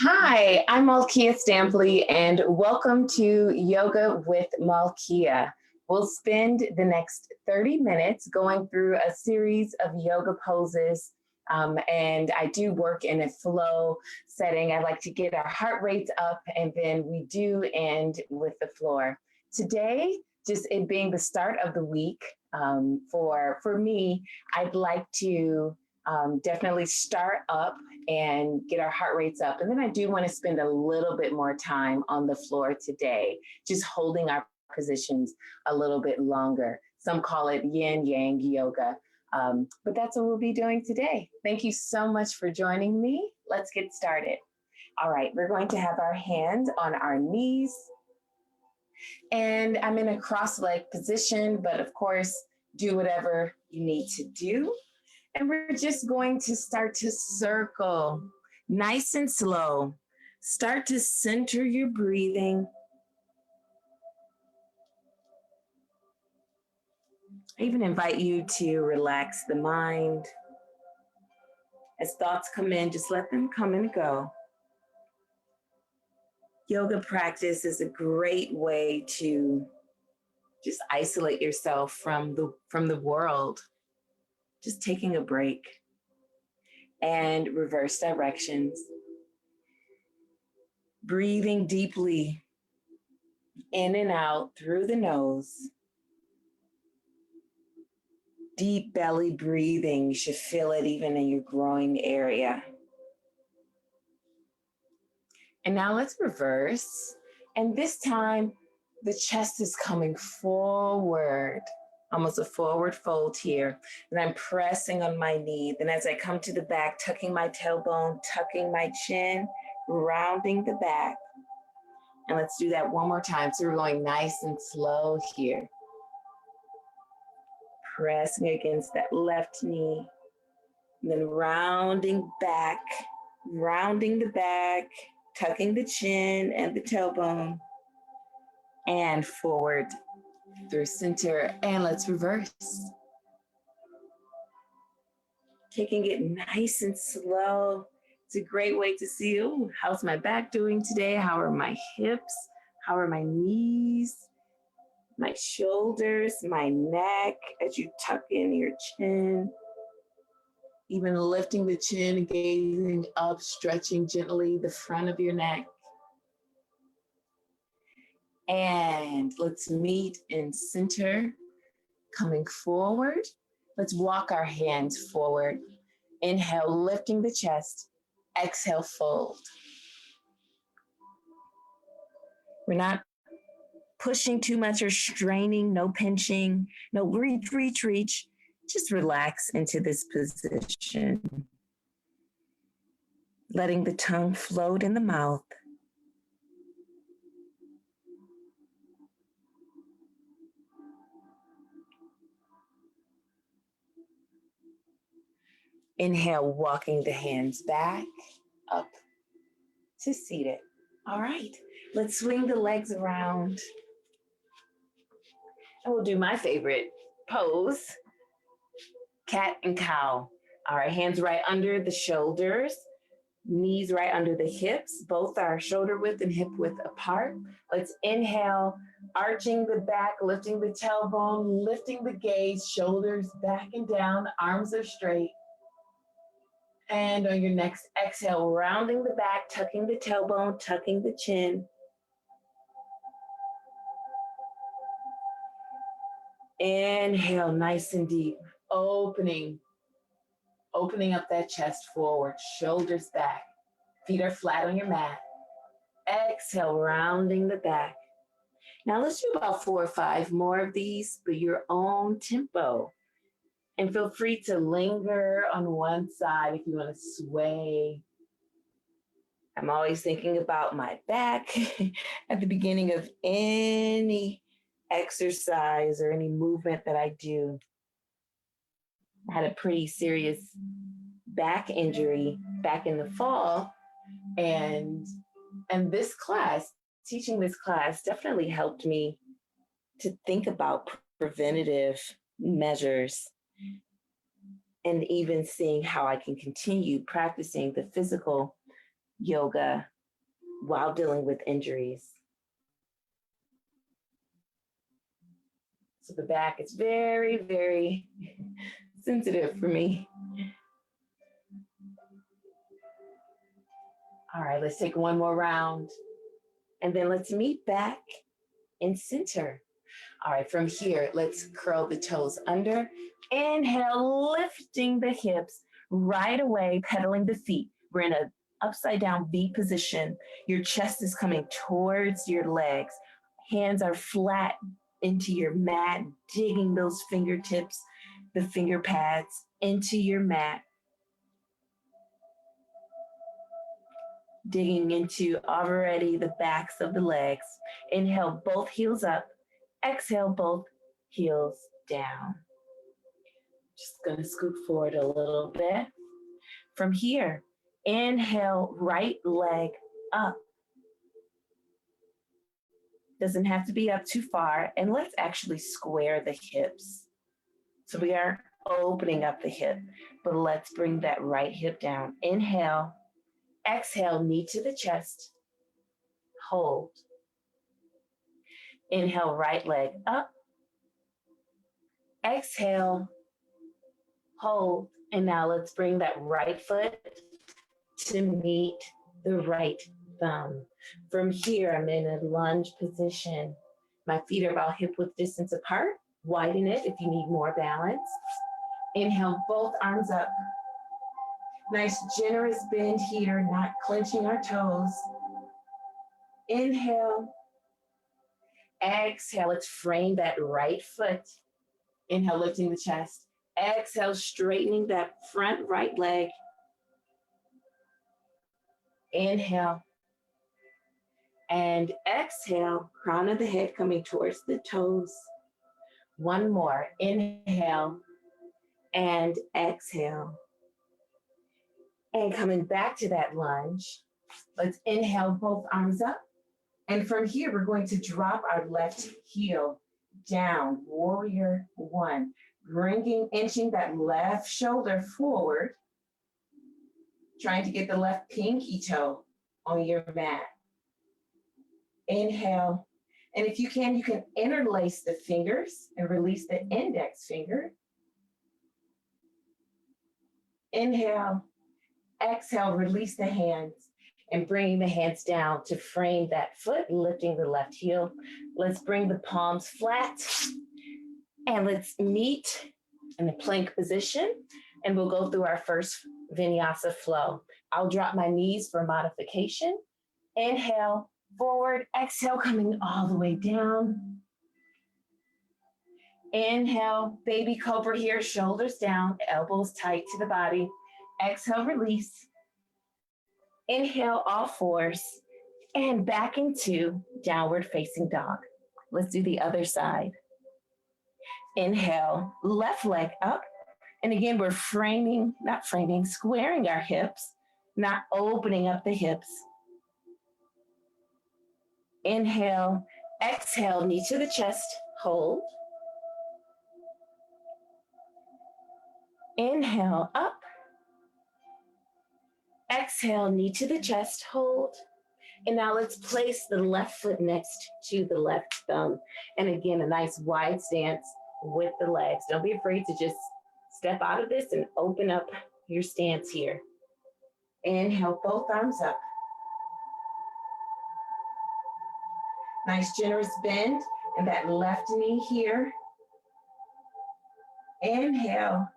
Hi, I'm Malkia Stampley, and welcome to Yoga with Malkia. We'll spend the next 30 minutes going through a series of yoga poses, and I do work in a flow setting. I like to get our heart rates up, and then we do end with the floor. Today, just it being the start of the week, for me, I'd like to definitely start up and get our heart rates up. And then I do want to spend a little bit more time on the floor today, just holding our positions a little bit longer. Some call it yin yang yoga, but that's what we'll be doing today. Thank you so much for joining me. Let's get started. All right, we're going to have our hands on our knees. And I'm in a cross-leg position, but of course, do whatever you need to do. And we're just going to start to circle nice and slow. Start to center your breathing. I even invite you to relax the mind. As thoughts come in, just let them come and go. Yoga practice is a great way to just isolate yourself from the world. Just taking a break and reverse directions. Breathing deeply in and out through the nose. Deep belly breathing, you should feel it even in your groin area. And now let's reverse. And this time, the chest is coming forward, almost a forward fold here. And I'm pressing on my knee. Then as I come to the back, tucking my tailbone, tucking my chin, rounding the back. And let's do that one more time. So we're going nice and slow here. Pressing against that left knee, and then rounding back, rounding the back, tucking the chin and the tailbone, and forward through center, and let's reverse. Taking it nice and slow. It's a great way to see, oh, how's my back doing today? How are my hips? How are my knees? My shoulders, my neck, as you tuck in your chin. Even lifting the chin, gazing up, stretching gently the front of your neck. And let's meet in center, coming forward. Let's walk our hands forward. Inhale, lifting the chest. Exhale, fold. We're not pushing too much or straining, no pinching, no reach. Just relax into this position. Letting the tongue float in the mouth. Inhale, walking the hands back, up to seated. All right, let's swing the legs around. And we'll do my favorite pose, cat and cow. All right, hands right under the shoulders, knees right under the hips. Both are shoulder width and hip width apart. Let's inhale, arching the back, lifting the tailbone, lifting the gaze, shoulders back and down, arms are straight. And on your next exhale, rounding the back, tucking the tailbone, tucking the chin. Inhale, nice and deep, opening up that chest forward, shoulders back, feet are flat on your mat. Exhale, rounding the back. Now let's do about 4 or 5 more of these, but your own tempo. And feel free to linger on one side if you want to sway. I'm always thinking about my back at the beginning of any exercise or any movement that I do. I had a pretty serious back injury back in the fall, and this class, teaching this class, definitely helped me to think about preventative measures and even seeing how I can continue practicing the physical yoga while dealing with injuries. So the back is very, very sensitive for me. All right, let's take one more round. And then let's meet back in center. All right, from here, let's curl the toes under. Inhale, lifting the hips. Right away, pedaling the feet. We're in an upside down V position. Your chest is coming towards your legs. Hands are flat into your mat, digging those fingertips, the finger pads into your mat. Digging into already the backs of the legs. Inhale, both heels up. Exhale, both heels down. Just gonna scoot forward a little bit. From here, inhale, right leg up. Doesn't have to be up too far. And let's actually square the hips. So we are opening up the hip, but let's bring that right hip down. Inhale, exhale, knee to the chest. Hold. Inhale, right leg up. Exhale, hold. And now let's bring that right foot to meet the right thumb. From here, I'm in a lunge position. My feet are about hip width distance apart. Widen it if you need more balance. Inhale, both arms up. Nice generous bend here, not clenching our toes. Inhale. Exhale, let's frame that right foot. Inhale, lifting the chest. Exhale, straightening that front right leg. Inhale. And exhale, crown of the head coming towards the toes. One more. Inhale and exhale. And coming back to that lunge, let's inhale, both arms up. And from here, we're going to drop our left heel down, warrior one. Inching that left shoulder forward, trying to get the left pinky toe on your mat. Inhale, and if you can interlace the fingers and release the index finger. Inhale, exhale, release the hands and bringing the hands down to frame that foot, lifting the left heel. Let's bring the palms flat and let's meet in the plank position and we'll go through our first vinyasa flow. I'll drop my knees for modification. Inhale, forward, exhale, coming all the way down. Inhale, baby cobra here, shoulders down, elbows tight to the body. Exhale, release. Inhale, all fours, and back into downward facing dog. Let's do the other side. Inhale, left leg up. And again, we're squaring our hips, not opening up the hips. Inhale, exhale, knee to the chest, hold. Inhale, up. Exhale, knee to the chest, hold. And now let's place the left foot next to the left thumb. And again, a nice wide stance with the legs. Don't be afraid to just step out of this and open up your stance here. Inhale, both arms up. Nice generous bend in that left knee here. Inhale.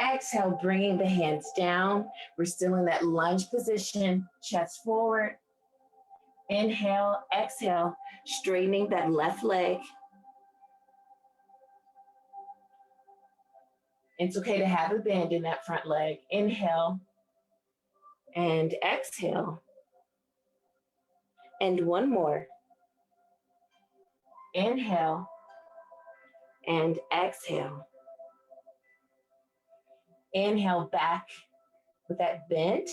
Exhale, bringing the hands down. We're still in that lunge position, chest forward. Inhale, exhale, straightening that left leg. It's okay to have a bend in that front leg. Inhale and exhale. And one more. Inhale and exhale. Inhale back with that bent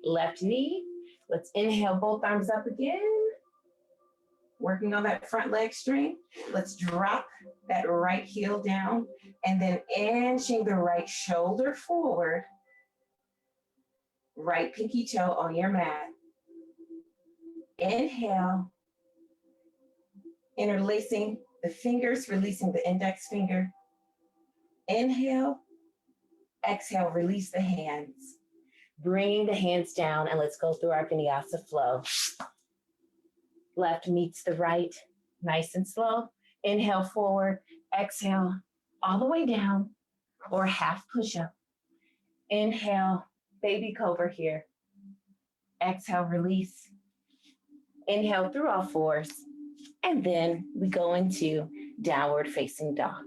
left knee. Let's inhale both arms up again. Working on that front leg strength. Let's drop that right heel down and then inching the right shoulder forward. Right pinky toe on your mat. Inhale, interlacing the fingers, releasing the index finger. Inhale, exhale, release the hands. Bringing the hands down, and let's go through our vinyasa flow. Left meets the right, nice and slow. Inhale forward, exhale all the way down, or half push-up. Inhale, baby cobra here. Exhale, release. Inhale through all fours, and then we go into downward facing dog.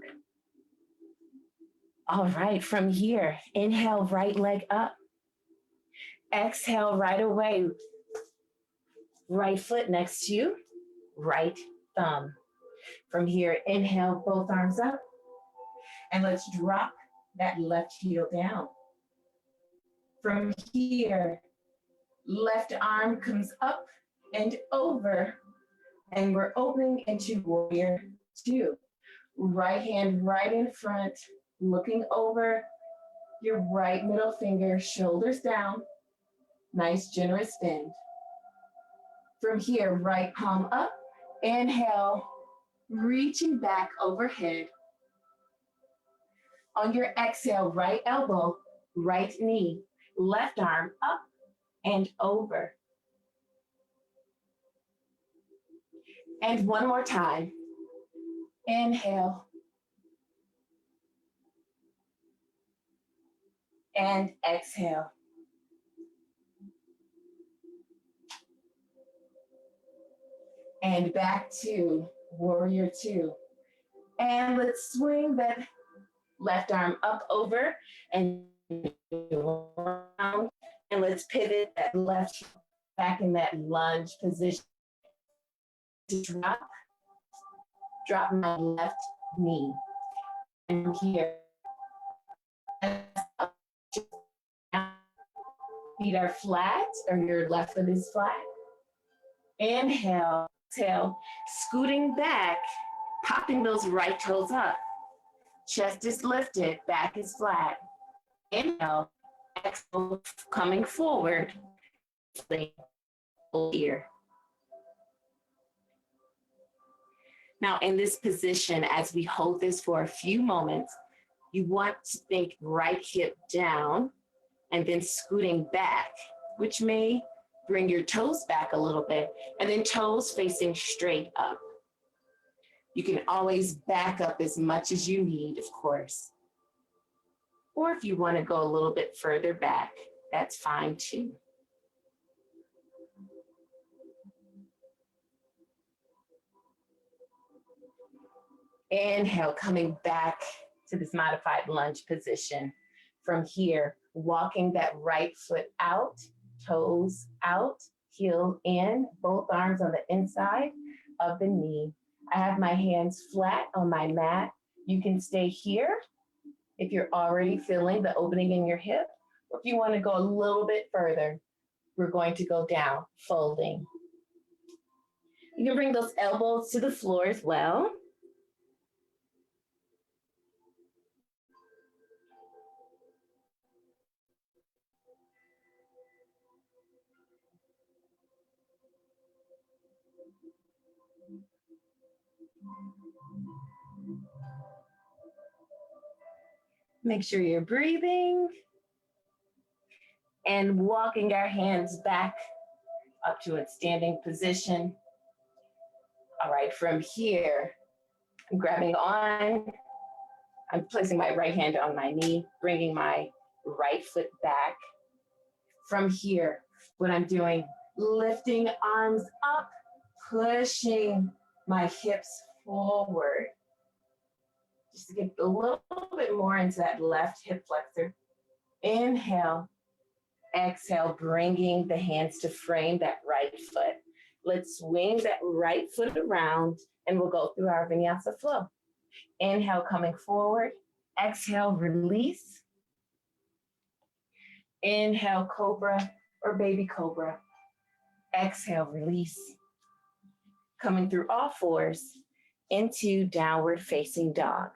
All right, from here, inhale, right leg up. Exhale right away. Right foot next to you, right thumb. From here, inhale, both arms up. And let's drop that left heel down. From here, left arm comes up and over. And we're opening into warrior two. Right hand right in front, looking over your right middle finger, shoulders down. Nice, generous bend. From here, right palm up. Inhale, reaching back overhead. On your exhale, right elbow, right knee, left arm up and over. And one more time. Inhale. And exhale. And back to warrior two. And let's swing that left arm up over and around. And let's pivot that left back in that lunge position. Drop my left knee. And here. Feet are flat, or your left foot is flat. Inhale, exhale, scooting back, popping those right toes up. Chest is lifted, back is flat. Inhale, exhale, coming forward. Here. Now in this position, as we hold this for a few moments, you want to think right hip down and then scooting back, which may bring your toes back a little bit, and then toes facing straight up. You can always back up as much as you need, of course. Or if you want to go a little bit further back, that's fine too. Inhale, coming back to this modified lunge position. From here, walking that right foot out, toes out, heel in, both arms on the inside of the knee. I have my hands flat on my mat. You can stay here if you're already feeling the opening in your hip, or if you want to go a little bit further, we're going to go down, folding. You can bring those elbows to the floor as well. Make sure you're breathing and walking our hands back up to a standing position. All right, from here, I'm grabbing on. I'm placing my right hand on my knee, bringing my right foot back. From here, what I'm doing, lifting arms up, pushing my hips forward. Just to get a little bit more into that left hip flexor. Inhale, exhale, bringing the hands to frame that right foot. Let's swing that right foot around and we'll go through our vinyasa flow. Inhale, coming forward. Exhale, release. Inhale, cobra or baby cobra. Exhale, release. Coming through all fours into downward facing dog.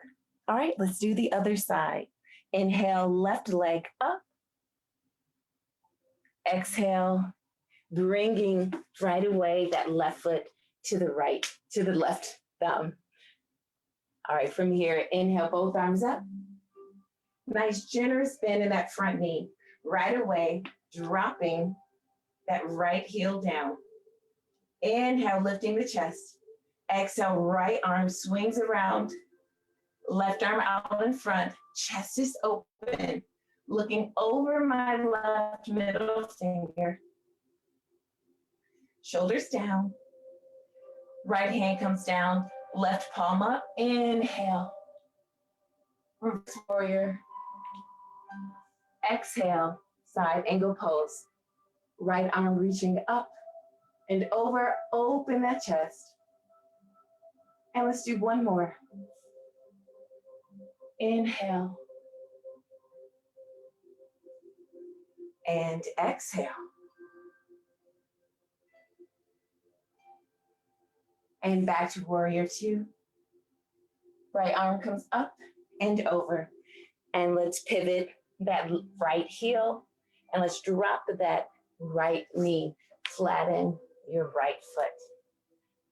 All right, let's do the other side. Inhale, left leg up. Exhale, bringing right away that left foot to the right, to the left thumb. All right, from here, inhale, both arms up. Nice generous bend in that front knee. Right away, dropping that right heel down. Inhale, lifting the chest. Exhale, right arm swings around. Left arm out in front. Chest is open. Looking over my left middle finger. Shoulders down. Right hand comes down. Left palm up. Inhale. Reverse warrior. Exhale. Side angle pose. Right arm reaching up and over. Open that chest. And let's do one more. Inhale. And exhale. And back to warrior two. Right arm comes up and over. And let's pivot that right heel. And let's drop that right knee. Flatten your right foot.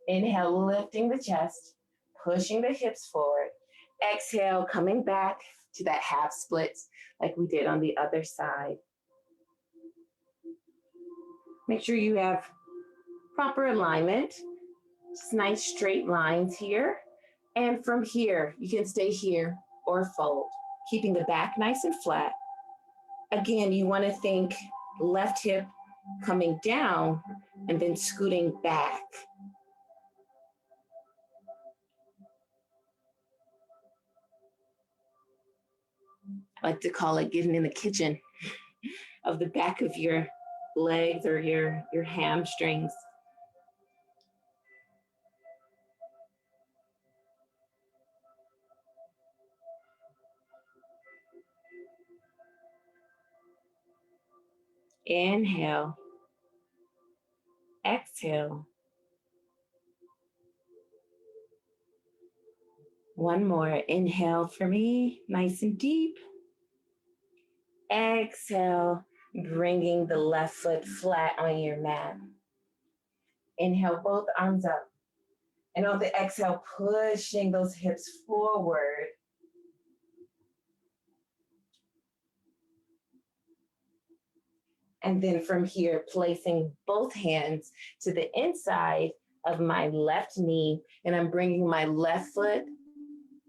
Inhale, lifting the chest, pushing the hips forward. Exhale, coming back to that half splits like we did on the other side. Make sure you have proper alignment. Just nice straight lines here. And from here, you can stay here or fold, keeping the back nice and flat. Again, you want to think left hip coming down and then scooting back. I like to call it getting in the kitchen of the back of your legs or your hamstrings. Inhale. Exhale. One more. Inhale for me, nice and deep. Exhale, bringing the left foot flat on your mat. Inhale, both arms up. And on the exhale, pushing those hips forward. And then from here, placing both hands to the inside of my left knee. And I'm bringing my left foot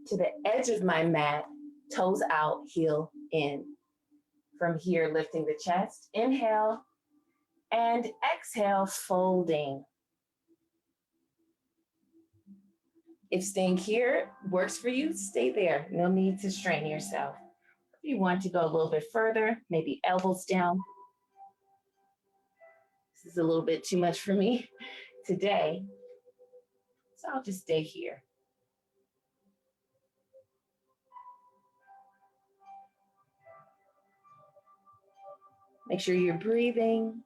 to the edge of my mat, toes out, heel in. From here, lifting the chest, inhale, and exhale, folding. If staying here works for you, stay there. No need to strain yourself. If you want to go a little bit further, maybe elbows down. This is a little bit too much for me today, so I'll just stay here. Make sure you're breathing.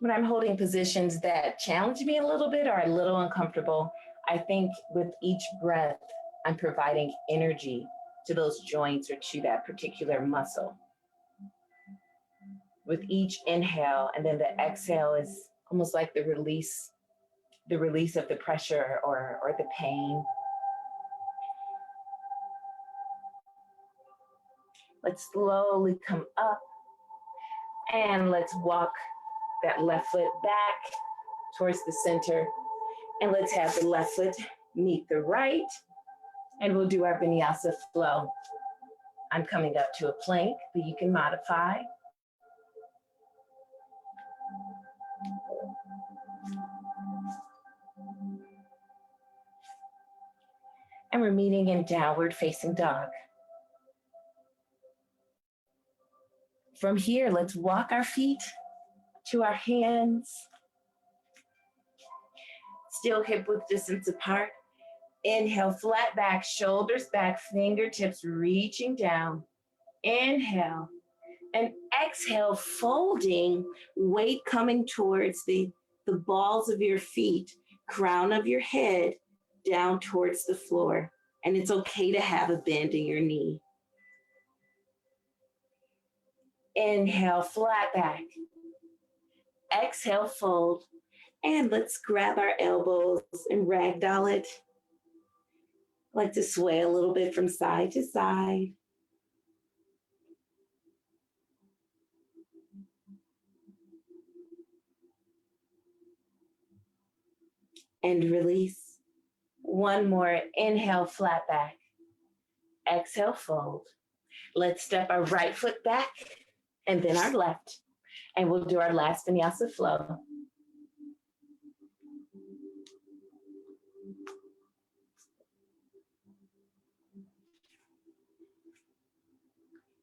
When I'm holding positions that challenge me a little bit or are a little uncomfortable, I think with each breath, I'm providing energy to those joints or to that particular muscle. With each inhale, and then the exhale is almost like the release of the pressure or the pain. Let's slowly come up and let's walk that left foot back towards the center. And let's have the left foot meet the right. And we'll do our vinyasa flow. I'm coming up to a plank, but you can modify. And we're meeting in downward facing dog. From here, let's walk our feet to our hands. Still hip width distance apart. Inhale, flat back, shoulders back, fingertips reaching down. Inhale. And exhale, folding, weight coming towards the balls of your feet, crown of your head, down towards the floor. And it's okay to have a bend in your knee. Inhale, flat back. Exhale, fold. And let's grab our elbows and ragdoll it. Like to sway a little bit from side to side. And release. One more. Inhale, flat back. Exhale, fold. Let's step our right foot back and then our left. And we'll do our last vinyasa flow.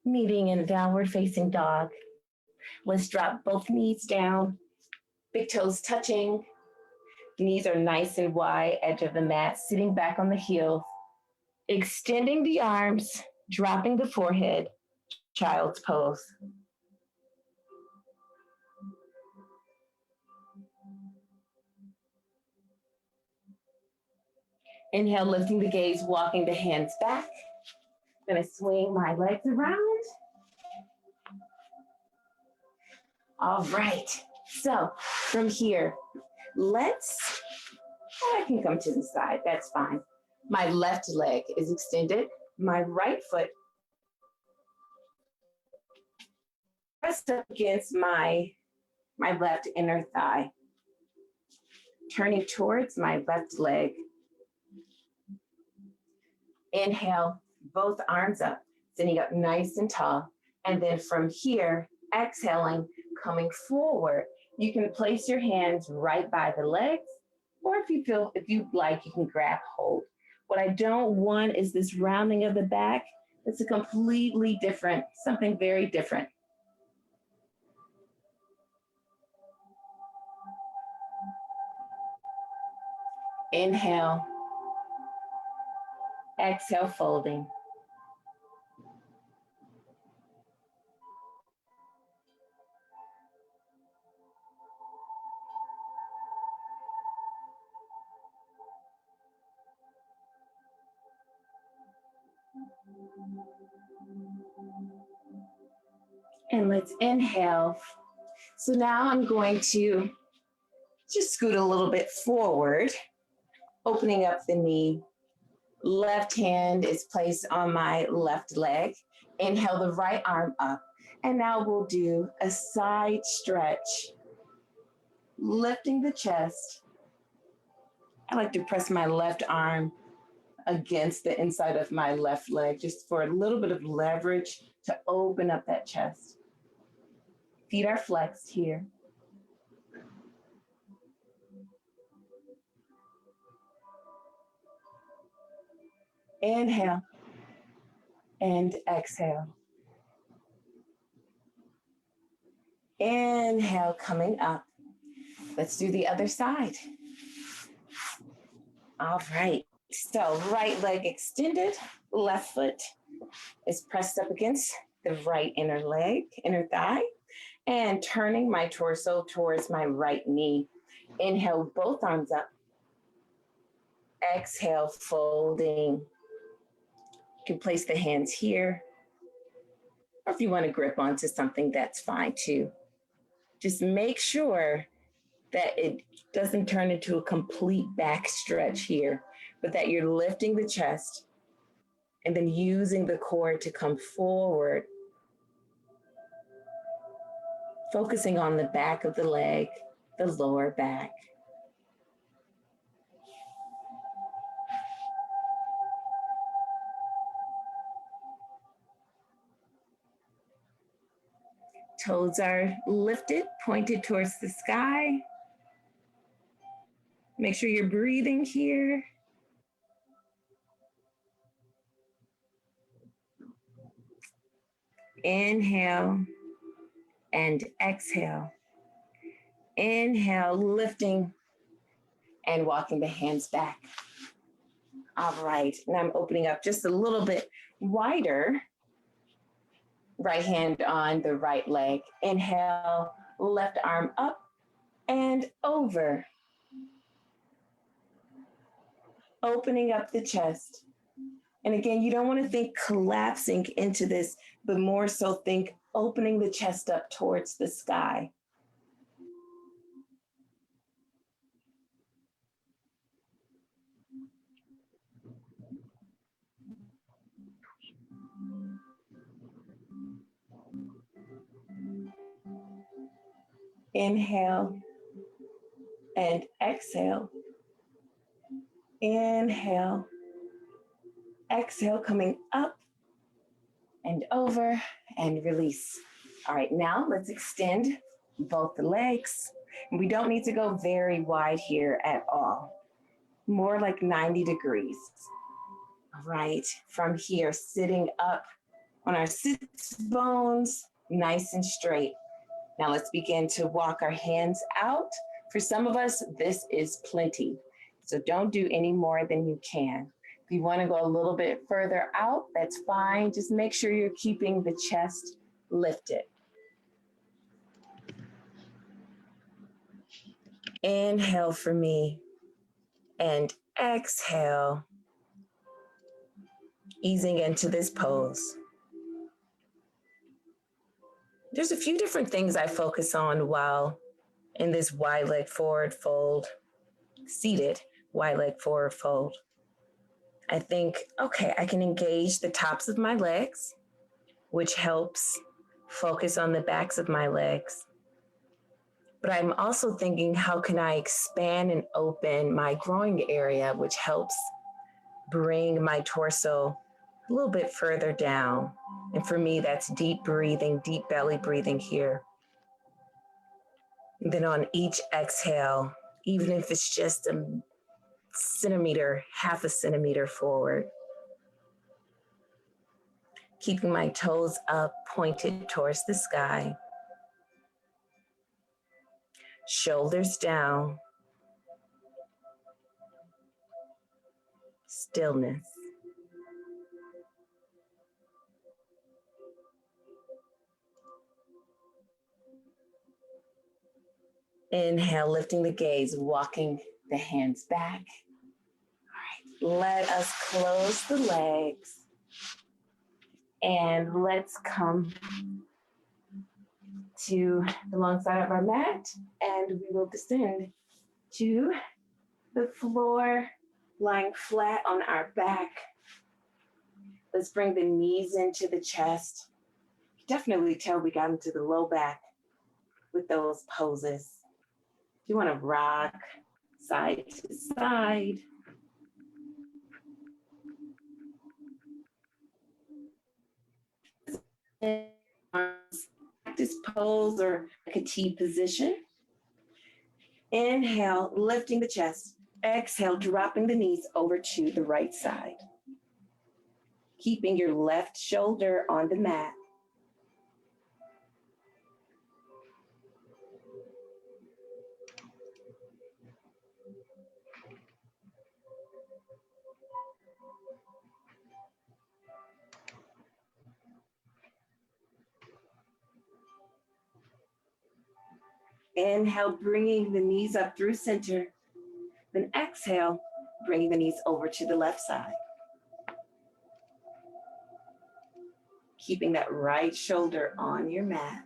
Meeting in downward facing dog. Let's drop both knees down, big toes touching. Knees are nice and wide, edge of the mat, sitting back on the heels. Extending the arms, dropping the forehead, child's pose. Inhale, lifting the gaze, walking the hands back. I'm gonna swing my legs around. All right, so from here, I can come to the side, that's fine. My left leg is extended, my right foot pressed up against my left inner thigh. Turning towards my left leg. Inhale, both arms up, sitting up nice and tall. And then from here, exhaling, coming forward. You can place your hands right by the legs, or if you like, you can grab hold. What I don't want is this rounding of the back. It's a completely different, something very different. Inhale, exhale, folding. And let's inhale. So now I'm going to just scoot a little bit forward, opening up the knee. Left hand is placed on my left leg. Inhale the right arm up. And now we'll do a side stretch, lifting the chest. I like to press my left arm against the inside of my left leg, just for a little bit of leverage to open up that chest. Feet are flexed here. Inhale and exhale. Inhale, coming up. Let's do the other side. All right, so right leg extended, left foot is pressed up against the right inner thigh, and turning my torso towards my right knee. Inhale, both arms up. Exhale, folding. You can place the hands here, or if you want to grip onto something, that's fine too. Just make sure that it doesn't turn into a complete back stretch here, but that you're lifting the chest and then using the core to come forward, focusing on the back of the leg, the lower back. Toes are lifted, pointed towards the sky. Make sure you're breathing here. Inhale and exhale. Inhale, lifting and walking the hands back. All right, and I'm opening up just a little bit wider. Right hand on the right leg. Inhale, left arm up and over. Opening up the chest. And again, you don't want to think collapsing into this, but more so think opening the chest up towards the sky. Inhale and exhale. Inhale, exhale, coming up and over and release. All right, now let's extend both the legs. We don't need to go very wide here at all, more like 90 degrees. All right, from here, sitting up on our sits bones, nice and straight. Now let's begin to walk our hands out. For some of us, this is plenty. So don't do any more than you can. If you want to go a little bit further out, that's fine. Just make sure you're keeping the chest lifted. Inhale for me and exhale, easing into this pose. There's a few different things I focus on while in this wide leg forward fold, seated wide leg forward fold. I think, okay, I can engage the tops of my legs, which helps focus on the backs of my legs. But I'm also thinking, how can I expand and open my groin area, which helps bring my torso a little bit further down. And for me, that's deep breathing, deep belly breathing here. And then on each exhale, even if it's just a centimeter, half a centimeter forward, keeping my toes up, pointed towards the sky. Shoulders down. Stillness. Inhale, lifting the gaze, walking the hands back. All right, let us close the legs. And let's come to the long side of our mat, and we will descend to the floor, lying flat on our back. Let's bring the knees into the chest. Definitely tell we got into the low back with those poses. You want to rock side to side. Practice pose or like a T position. Inhale, lifting the chest. Exhale, dropping the knees over to the right side. Keeping your left shoulder on the mat. Inhale, bringing the knees up through center. Then exhale, bringing the knees over to the left side. Keeping that right shoulder on your mat.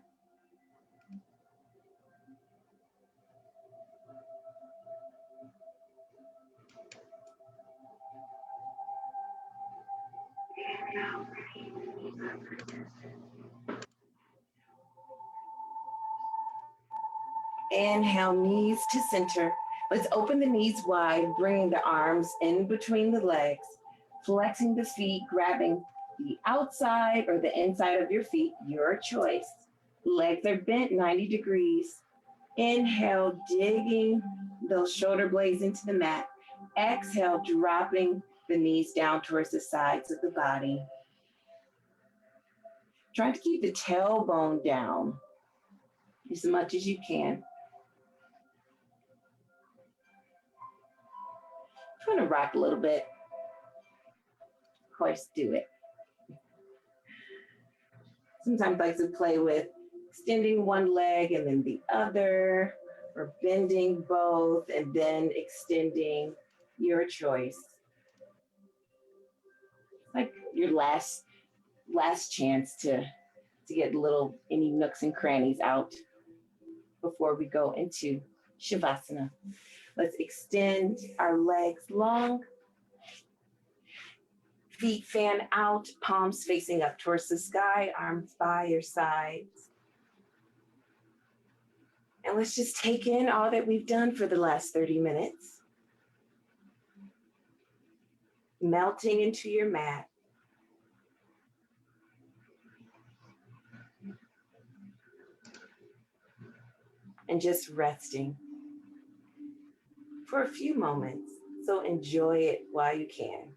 Inhale, knees to center. Let's open the knees wide, bringing the arms in between the legs, flexing the feet, grabbing the outside or the inside of your feet, your choice. Legs are bent 90 degrees. Inhale, digging those shoulder blades into the mat. Exhale, dropping the knees down towards the sides of the body. Try to keep the tailbone down as much as you can. Trying to rock a little bit. course, do it. Sometimes I like to play with extending one leg and then the other, or bending both and then extending, your choice. Like your last chance to get any nooks and crannies out before we go into Shavasana. Let's extend our legs long. Feet fan out, palms facing up towards the sky, arms by your sides. And let's just take in all that we've done for the last 30 minutes. Melting into your mat. And just resting for a few moments. So enjoy it while you can.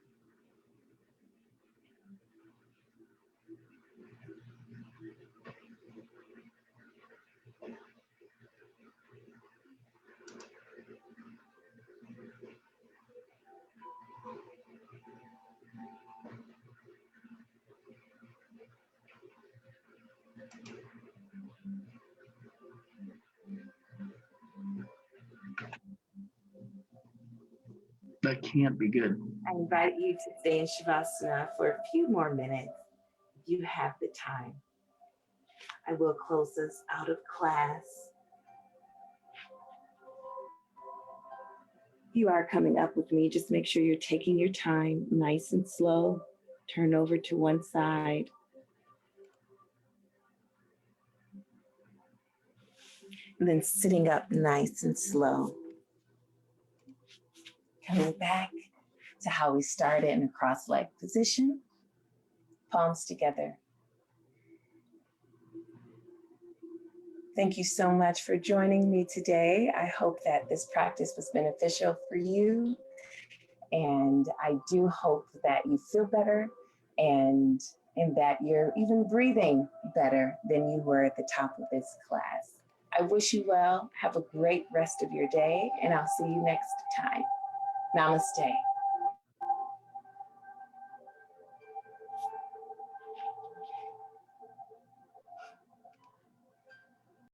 That can't be good. I invite you to stay in Shavasana for a few more minutes if you have the time. I will close us out of class. If you are coming up with me, just make sure you're taking your time, nice and slow. Turn over to one side. And then sitting up nice and slow. Coming back to how we started in a cross-leg position. Palms together. Thank you so much for joining me today. I hope that this practice was beneficial for you. And I do hope that you feel better and that you're even breathing better than you were at the top of this class. I wish you well. Have a great rest of your day, and I'll see you next time. Namaste.